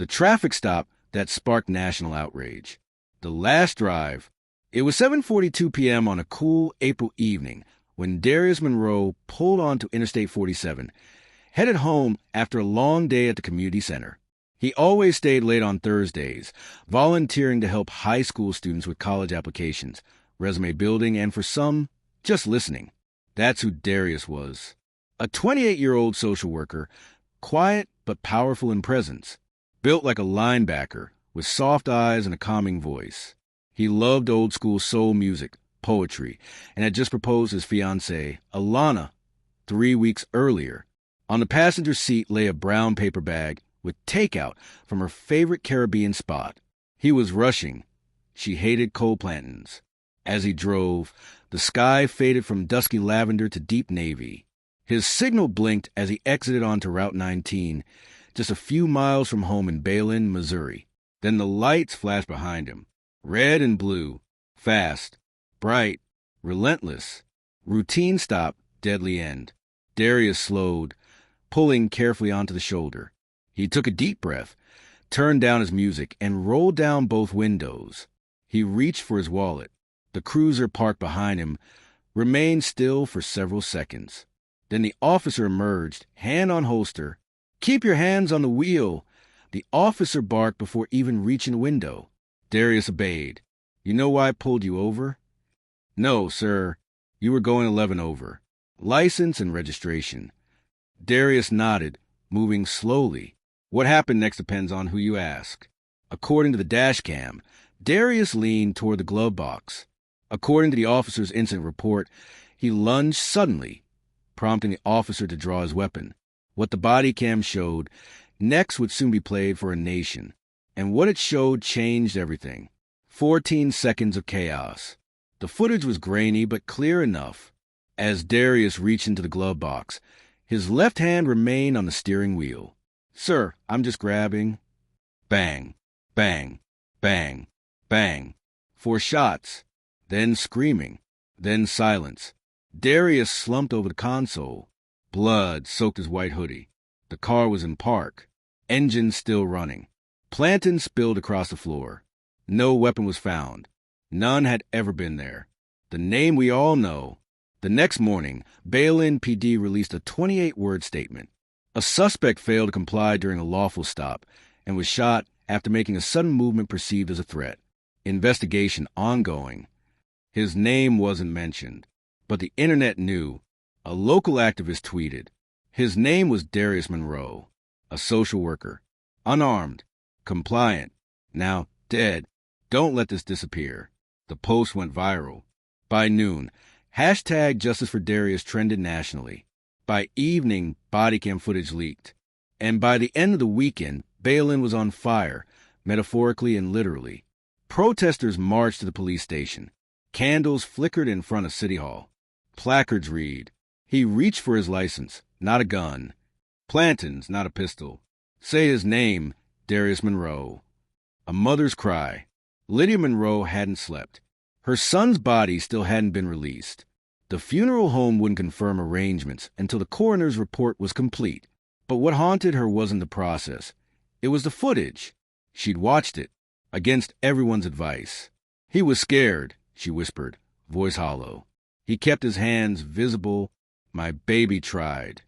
The traffic stop that sparked national outrage. The last drive. It was 7:42 p.m. on a cool April evening when Darius Monroe pulled onto Interstate 47, headed home after a long day at the community center. He always stayed late on Thursdays, volunteering to help high school students with college applications, resume building, and for some, just listening. That's who Darius was. A 28-year-old social worker, quiet but powerful in presence, built like a linebacker, with soft eyes and a calming voice. He loved old-school soul music, poetry, and had just proposed his fiancée, Alana, 3 weeks earlier. On the passenger seat lay a brown paper bag with takeout from her favorite Caribbean spot. He was rushing. She hated cold plantains. As he drove, the sky faded from dusky lavender to deep navy. His signal blinked as he exited onto Route 19, just a few miles from home in Belen, Missouri. Then the lights flashed behind him. Red and blue. Fast. Bright. Relentless. Routine stop. Deadly end. Darius slowed, pulling carefully onto the shoulder. He took a deep breath, turned down his music, and rolled down both windows. He reached for his wallet. The cruiser parked behind him remained still for several seconds. Then the officer emerged, hand on holster. "Keep your hands on the wheel," the officer barked before even reaching the window. Darius obeyed. "You know why I pulled you over?" "No, sir. You were going 11 over. License and registration." Darius nodded, moving slowly. What happened next depends on who you ask. According to the dash cam, Darius leaned toward the glove box. According to the officer's incident report, he lunged suddenly, prompting the officer to draw his weapon. What the body cam showed, next would soon be played for a nation. And what it showed changed everything. 14 seconds of chaos. The footage was grainy but clear enough. As Darius reached into the glove box, his left hand remained on the steering wheel. "Sir, I'm just grabbing." Bang, bang, bang, bang. 4 shots. Then screaming. Then silence. Darius slumped over the console. Blood soaked his white hoodie. The car was in park. Engine still running. Plantain spilled across the floor. No weapon was found. None had ever been there. The name we all know. The next morning, Belen PD released a 28-word statement. A suspect failed to comply during a lawful stop and was shot after making a sudden movement perceived as a threat. Investigation ongoing. His name wasn't mentioned, but the internet knew. A local activist tweeted. His name was Darius Monroe, a social worker, unarmed, compliant, now dead. Don't let this disappear. The post went viral. By noon, hashtag Justice for Darius trended nationally. By evening, body cam footage leaked. And by the end of the weekend, Belen was on fire, metaphorically and literally. Protesters marched to the police station. Candles flickered in front of City Hall. Placards read, "He reached for his license, not a gun. Plantains, not a pistol. Say his name, Darius Monroe." A mother's cry. Lydia Monroe hadn't slept. Her son's body still hadn't been released. The funeral home wouldn't confirm arrangements until the coroner's report was complete. But what haunted her wasn't the process. It was the footage. She'd watched it, against everyone's advice. "He was scared," she whispered, voice hollow. "He kept his hands visible. My baby tried."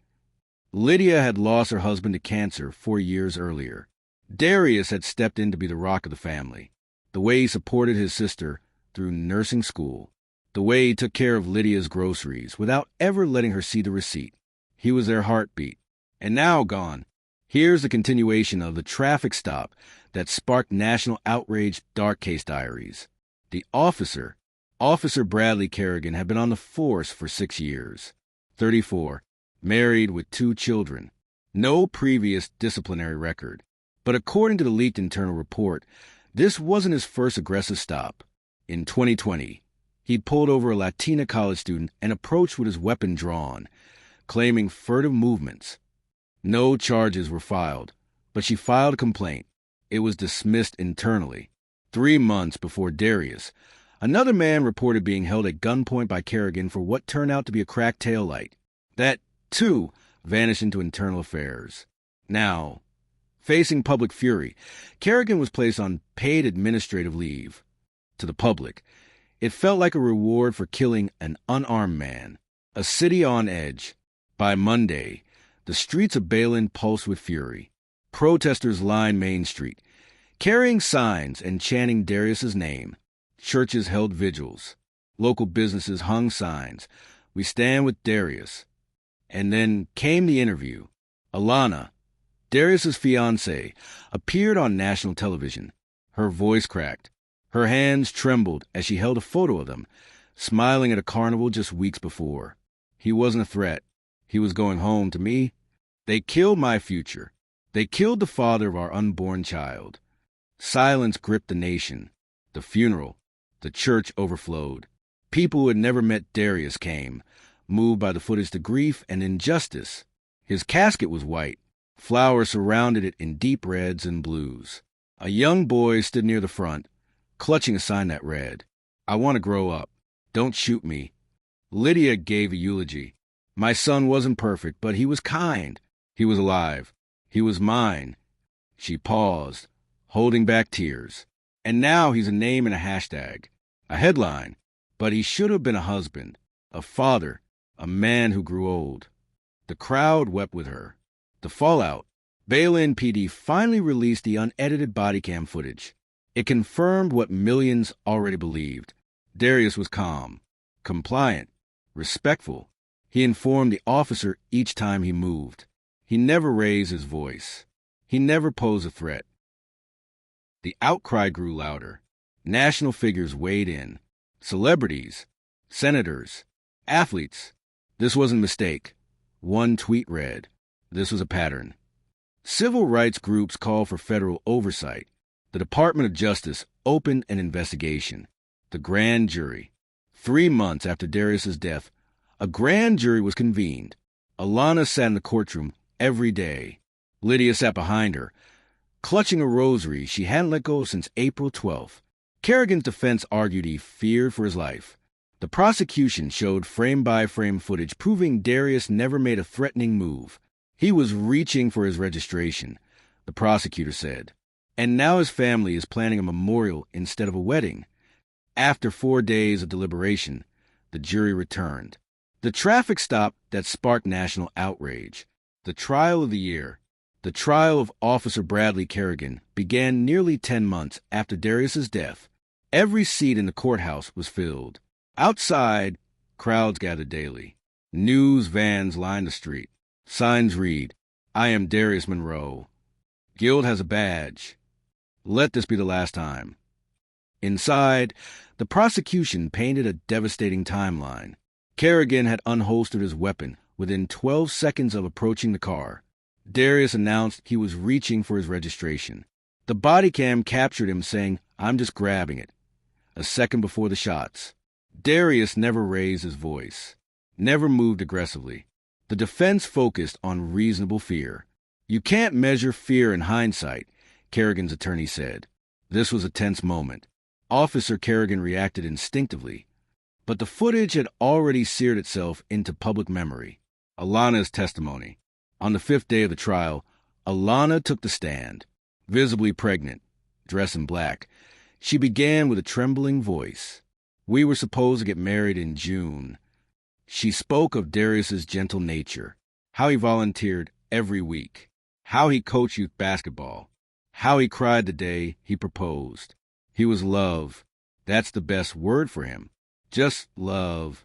Lydia had lost her husband to cancer 4 years earlier. Darius had stepped in to be the rock of the family. The way he supported his sister through nursing school. The way he took care of Lydia's groceries without ever letting her see the receipt. He was their heartbeat. And now gone. Here's the continuation of the traffic stop that sparked national outrage. Dark Case Diaries. The officer, Officer Bradley Kerrigan, had been on the force for 6 years. 34, married with 2 children. No previous disciplinary record. But according to the leaked internal report, this wasn't his first aggressive stop. In 2020, he pulled over a Latina college student and approached with his weapon drawn, claiming furtive movements. No charges were filed, but she filed a complaint. It was dismissed internally. 3 months before Darius, another man reported being held at gunpoint by Kerrigan for what turned out to be a cracked taillight. That, too, vanished into internal affairs. Now, Facing public fury, Kerrigan was placed on paid administrative leave. To the public, it felt like a reward for killing an unarmed man. A city on edge. By Monday, the streets of Belen pulsed with fury. Protesters lined Main Street, carrying signs and chanting Darius's name. Churches held vigils. Local businesses hung signs. We stand with Darius. And then came the interview. Alana, Darius's fiancée, appeared on national television. Her voice cracked. Her hands trembled as she held a photo of them, smiling at a carnival just weeks before. He wasn't a threat. He was going home to me. They killed my future. They killed the father of our unborn child. Silence gripped the nation. The funeral. The church overflowed. People who had never met Darius came, moved by the footage to grief and injustice. His casket was white. Flowers surrounded it in deep reds and blues. A young boy stood near the front, clutching a sign that read, "I want to grow up. Don't shoot me." Lydia gave a eulogy. "My son wasn't perfect, but he was kind. He was alive. He was mine." She paused, holding back tears. "And now he's a name and a hashtag, a headline. But he should have been a husband, a father, a man who grew old." The crowd wept with her. The fallout. Belen PD finally released the unedited body cam footage. It confirmed what millions already believed. Darius was calm, compliant, respectful. He informed the officer each time he moved. He never raised his voice. He never posed a threat. The outcry grew louder. National figures weighed in. Celebrities, senators, athletes. This wasn't a mistake. One tweet read, "This was a pattern." Civil rights groups called for federal oversight. The Department of Justice opened an investigation. The grand jury. 3 months after Darius's death, a grand jury was convened. Alana sat in the courtroom every day. Lydia sat behind her, clutching a rosary she hadn't let go since April 12th. Kerrigan's defense argued he feared for his life. The prosecution showed frame-by-frame footage proving Darius never made a threatening move. He was reaching for his registration, the prosecutor said. And now his family is planning a memorial instead of a wedding. After 4 days of deliberation, the jury returned. The traffic stop that sparked national outrage. The trial of the year. The trial of Officer Bradley Kerrigan began nearly 10 months after Darius's death. Every seat in the courthouse was filled. Outside, crowds gathered daily. News vans lined the street. Signs read, "I am Darius Monroe. Guild has a badge. Let this be the last time." Inside, the prosecution painted a devastating timeline. Kerrigan had unholstered his weapon within 12 seconds of approaching the car. Darius announced he was reaching for his registration. The body cam captured him saying, "I'm just grabbing it," a second before the shots. Darius never raised his voice, never moved aggressively. The defense focused on reasonable fear. "You can't measure fear in hindsight," Kerrigan's attorney said. This was a tense moment. Officer Kerrigan reacted instinctively. But the footage had already seared itself into public memory. Alana's testimony. On the 5th day of the trial, Alana took the stand. Visibly pregnant, dressed in black, she began with a trembling voice. "We were supposed to get married in June." She spoke of Darius's gentle nature, how he volunteered every week, how he coached youth basketball, how he cried the day he proposed. He was love. That's the best word for him. Just love.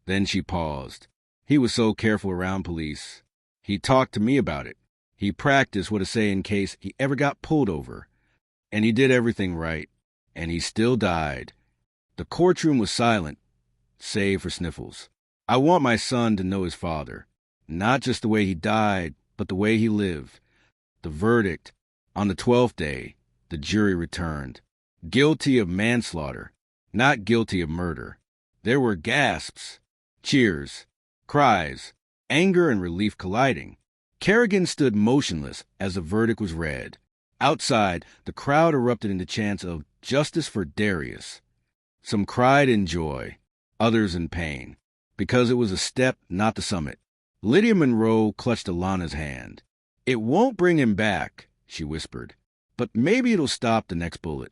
Then she paused. He was so careful around police. He talked to me about it. He practiced what to say in case he ever got pulled over. And he did everything right. And he still died. The courtroom was silent, save for sniffles. I want my son to know his father. Not just the way he died, but the way he lived. The verdict. On the 12th day, the jury returned. Guilty of manslaughter. Not guilty of murder. There were gasps, cheers, cries, anger and relief colliding. Kerrigan stood motionless as the verdict was read. Outside, the crowd erupted into chants of "Justice for Darius." Some cried in joy, others in pain, because it was a step, not the summit. Lydia Monroe clutched Alana's hand. "It won't bring him back," she whispered. "But maybe it'll stop the next bullet."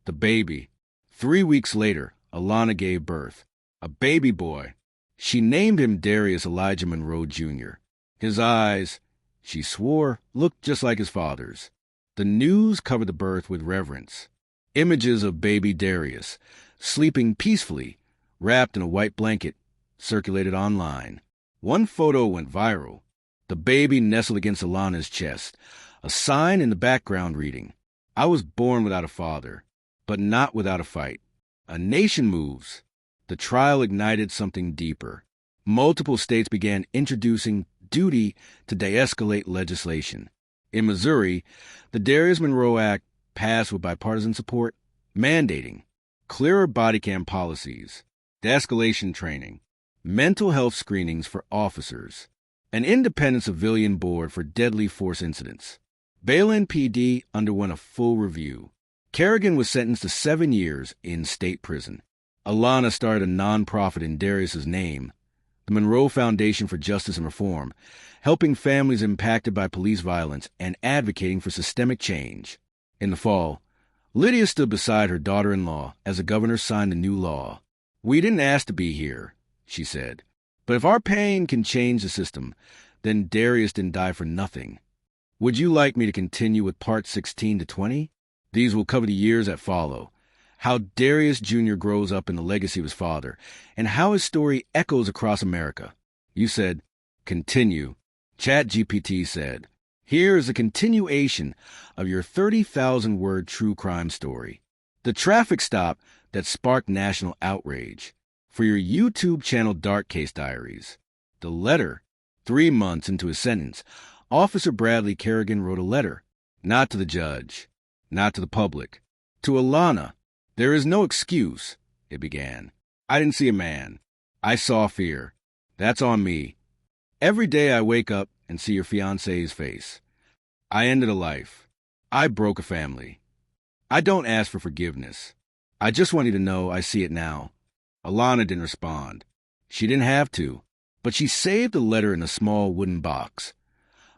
The baby. 3 weeks later, Alana gave birth. A baby boy. She named him Darius Elijah Monroe, Jr. His eyes, she swore, looked just like his father's. The news covered the birth with reverence. Images of baby Darius, sleeping peacefully, wrapped in a white blanket, circulated online. One photo went viral. The baby nestled against Alana's chest, a sign in the background reading, "I was born without a father, but not without a fight." A nation moves. The trial ignited something deeper. Multiple states began introducing duty to de-escalate legislation. In Missouri, the Darius Monroe Act passed with bipartisan support, mandating clearer body cam policies, de-escalation training, mental health screenings for officers, an independent civilian board for deadly force incidents. Bayland PD underwent a full review. Kerrigan was sentenced to 7 years in state prison. Alana started a nonprofit in Darius's name, the Monroe Foundation for Justice and Reform, helping families impacted by police violence and advocating for systemic change. In the fall, Lydia stood beside her daughter-in-law as the governor signed the new law. "We didn't ask to be here," she said, "but if our pain can change the system, then Darius didn't die for nothing. Would you like me to continue with parts 16 to 20? These will cover the years that follow, how Darius Jr. grows up in the legacy of his father, and how his story echoes across America." You said, "Continue." ChatGPT said, "Here is a continuation of your 30,000-word true crime story. The traffic stop that sparked national outrage. For your YouTube channel Case Diaries. The letter." 3 months into his sentence, Officer Bradley Kerrigan wrote a letter, not to the judge, not to the public, to Alana. "There is no excuse," it began. "I didn't see a man. I saw fear. That's on me. Every day I wake up and see your fiancé's face. I ended a life. I broke a family. I don't ask for forgiveness. I just want you to know I see it now." Alana didn't respond. She didn't have to, but she saved the letter in a small wooden box,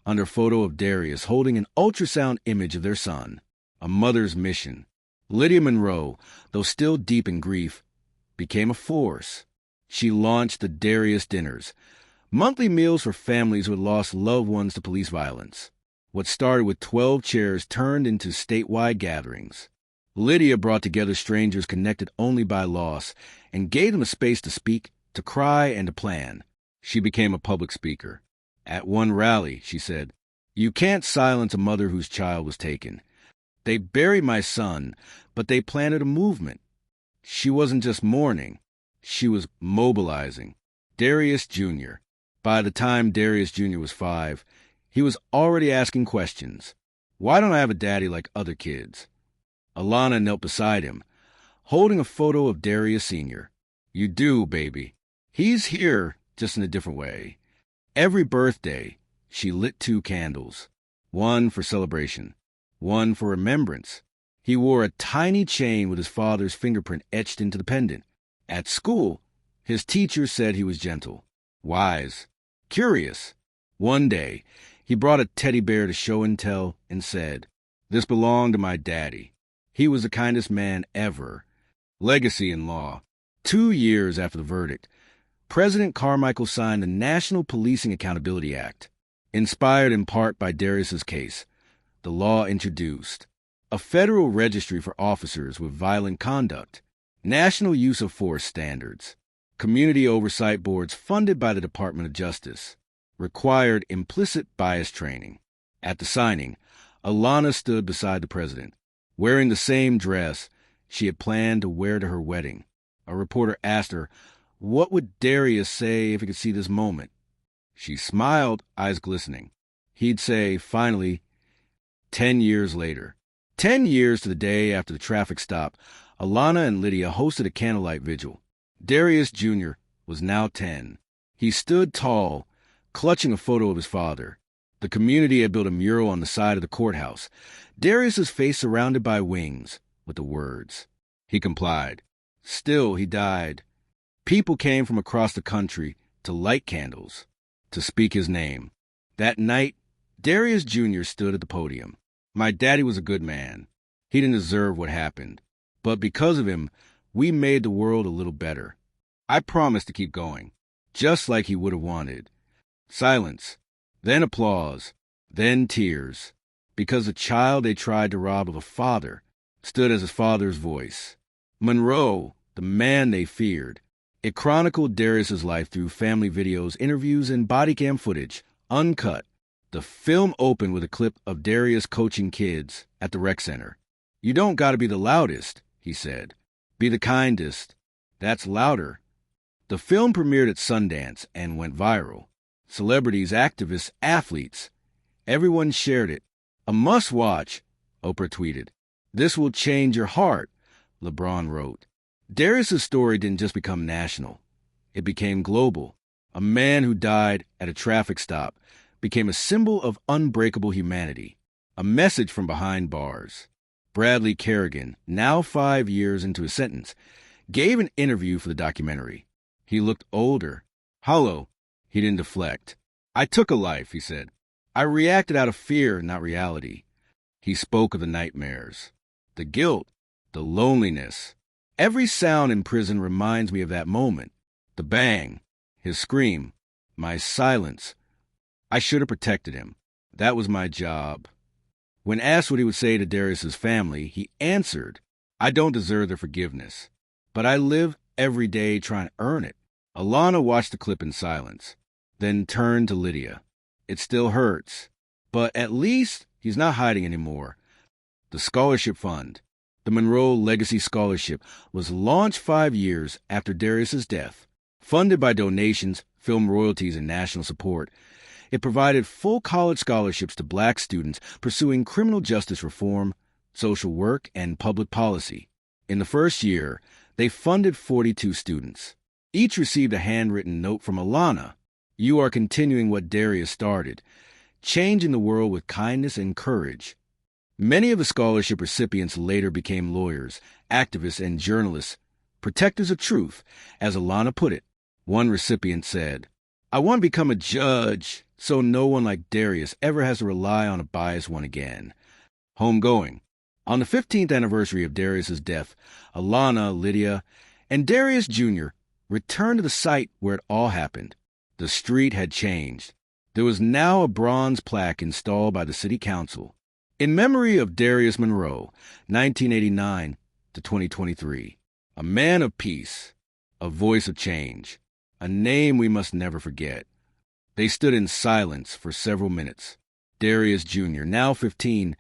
under a photo of Darius holding an ultrasound image of their son, a mother's mission. Lydia Monroe, though still deep in grief, became a force. She launched the Darius Dinners, monthly meals for families who had lost loved ones to police violence. What started with 12 chairs turned into statewide gatherings. Lydia brought together strangers connected only by loss and gave them a space to speak, to cry, and to plan. She became a public speaker. At one rally, she said, "You can't silence a mother whose child was taken. They buried my son, but they planted a movement." She wasn't just mourning. She was mobilizing. Darius Jr. By the time Darius Jr. was 5, he was already asking questions. "Why don't I have a daddy like other kids?" Alana knelt beside him, holding a photo of Darius Sr. "You do, baby. He's here, just in a different way." Every birthday, she lit 2 candles, one for celebration, one for remembrance. He wore a tiny chain with his father's fingerprint etched into the pendant. At school, his teacher said he was gentle, wise, curious. One day, he brought a teddy bear to show and tell and said, "This belonged to my daddy. He was the kindest man ever." Legacy in law. 2 years after the verdict, President Carmichael signed the National Policing Accountability Act. Inspired in part by Darius's case, the law introduced a federal registry for officers with violent conduct, national use of force standards, community oversight boards funded by the Department of Justice, required implicit bias training. At the signing, Alana stood beside the president, wearing the same dress she had planned to wear to her wedding. A reporter asked her, what would Darius say if he could see this moment? She smiled, eyes glistening. He'd say, finally, 10 years later. 10 years to the day after the traffic stop, Alana and Lydia hosted a candlelight vigil. Darius Jr. was now 10. He stood tall, clutching a photo of his father. The community had built a mural on the side of the courthouse, Darius's face surrounded by wings, with the words. He complied. Still, he died. People came from across the country to light candles, to speak his name. That night, Darius Jr. stood at the podium. My daddy was a good man. He didn't deserve what happened. But because of him, we made the world a little better. I promised to keep going, just like he would have wanted. Silence, then applause, then tears, because the child they tried to rob of a father stood as his father's voice. Monroe, the man they feared. It chronicled Darius's life through family videos, interviews, and body cam footage, uncut. The film opened with a clip of Darius coaching kids at the rec center. "You don't gotta be the loudest," he said. "Be the kindest. That's louder." The film premiered at Sundance and went viral. Celebrities, activists, athletes. Everyone shared it. "A must-watch," Oprah tweeted. "This will change your heart," LeBron wrote. Darius's story didn't just become national. It became global. A man who died at a traffic stop became a symbol of unbreakable humanity, a message from behind bars. Bradley Kerrigan, now 5 years into his sentence, gave an interview for the documentary. He looked older, hollow. He didn't deflect. "I took a life," he said. "I reacted out of fear, not reality." He spoke of the nightmares, the guilt, the loneliness. "Every sound in prison reminds me of that moment. The bang, his scream, my silence. I should have protected him. That was my job." When asked what he would say to Darius's family, he answered, "I don't deserve their forgiveness, but I live every day trying to earn it." Alana watched the clip in silence, then turned to Lydia. "It still hurts, but at least he's not hiding anymore." The scholarship fund, the Monroe Legacy Scholarship, was launched 5 years after Darius's death. Funded by donations, film royalties, and national support, it provided full college scholarships to Black students pursuing criminal justice reform, social work, and public policy. In the first year, they funded 42 students. Each received a handwritten note from Alana. "You are continuing what Darius started, changing the world with kindness and courage." Many of the scholarship recipients later became lawyers, activists, and journalists, protectors of truth, as Alana put it. One recipient said, "I want to become a judge so no one like Darius ever has to rely on a biased one again." Homegoing. On the 15th anniversary of Darius's death, Alana, Lydia, and Darius Jr. returned to the site where it all happened. The street had changed. There was now a bronze plaque installed by the city council. "In memory of Darius Monroe, 1989 to 2023, a man of peace, a voice of change, a name we must never forget." They stood in silence for several minutes. Darius Jr., now 15,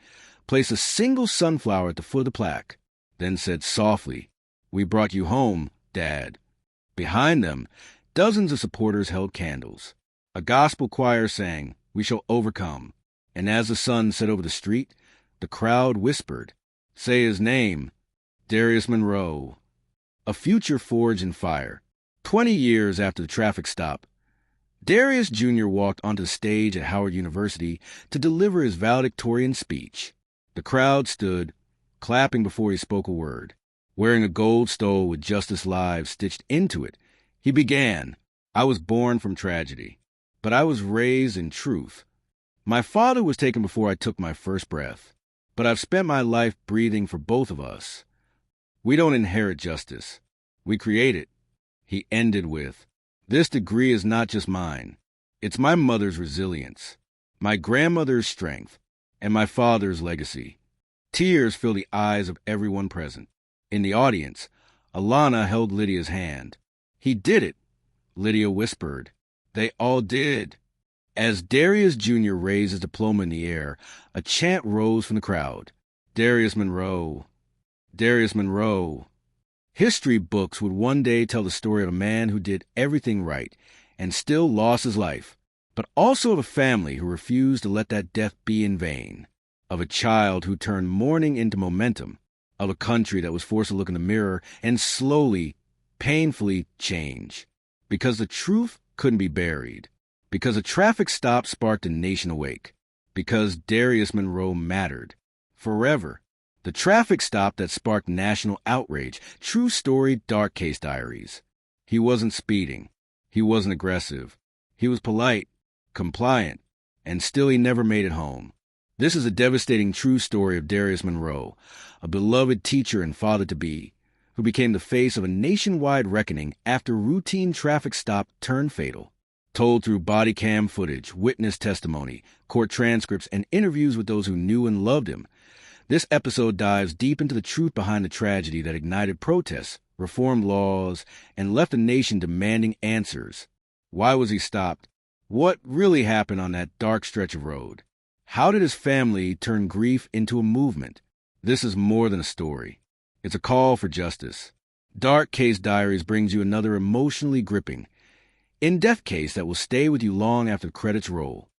placed a single sunflower at the foot of the plaque, then said softly, "We brought you home, Dad." Behind them, dozens of supporters held candles. A gospel choir sang, "We shall overcome." And as the sun set over the street, the crowd whispered, "Say his name, Darius Monroe." A future forged in fire. 20 years after the traffic stop, Darius Jr. walked onto the stage at Howard University to deliver his valedictorian speech. The crowd stood, clapping before he spoke a word. Wearing a gold stole with Justice Lives stitched into it, he began, "I was born from tragedy, but I was raised in truth. My father was taken before I took my first breath, but I've spent my life breathing for both of us. We don't inherit justice. We create it." He ended with, "This degree is not just mine. It's my mother's resilience, my grandmother's strength, and my father's legacy." Tears filled the eyes of everyone present. In the audience, Alana held Lydia's hand. "He did it," Lydia whispered. "They all did." As Darius Jr. raised his diploma in the air, a chant rose from the crowd. "Darius Monroe. Darius Monroe." History books would one day tell the story of a man who did everything right and still lost his life, but also of a family who refused to let that death be in vain, of a child who turned mourning into momentum, of a country that was forced to look in the mirror and slowly, painfully change. Because the truth couldn't be buried. Because a traffic stop sparked a nation awake. Because Darius Monroe mattered. Forever. The traffic stop that sparked national outrage. True story, dark Case Diaries. He wasn't speeding. He wasn't aggressive. He was polite, compliant, and still he never made it home. This is a devastating true story of Darius Monroe, a beloved teacher and father-to-be, who became the face of a nationwide reckoning after a routine traffic stop turned fatal. Told through body cam footage, witness testimony, court transcripts, and interviews with those who knew and loved him, this episode dives deep into the truth behind the tragedy that ignited protests, reformed laws, and left a nation demanding answers. Why was he stopped? What really happened on that dark stretch of road? How did his family turn grief into a movement? This is more than a story. It's a call for justice. Dark Case Diaries brings you another emotionally gripping, in-depth case that will stay with you long after the credits roll.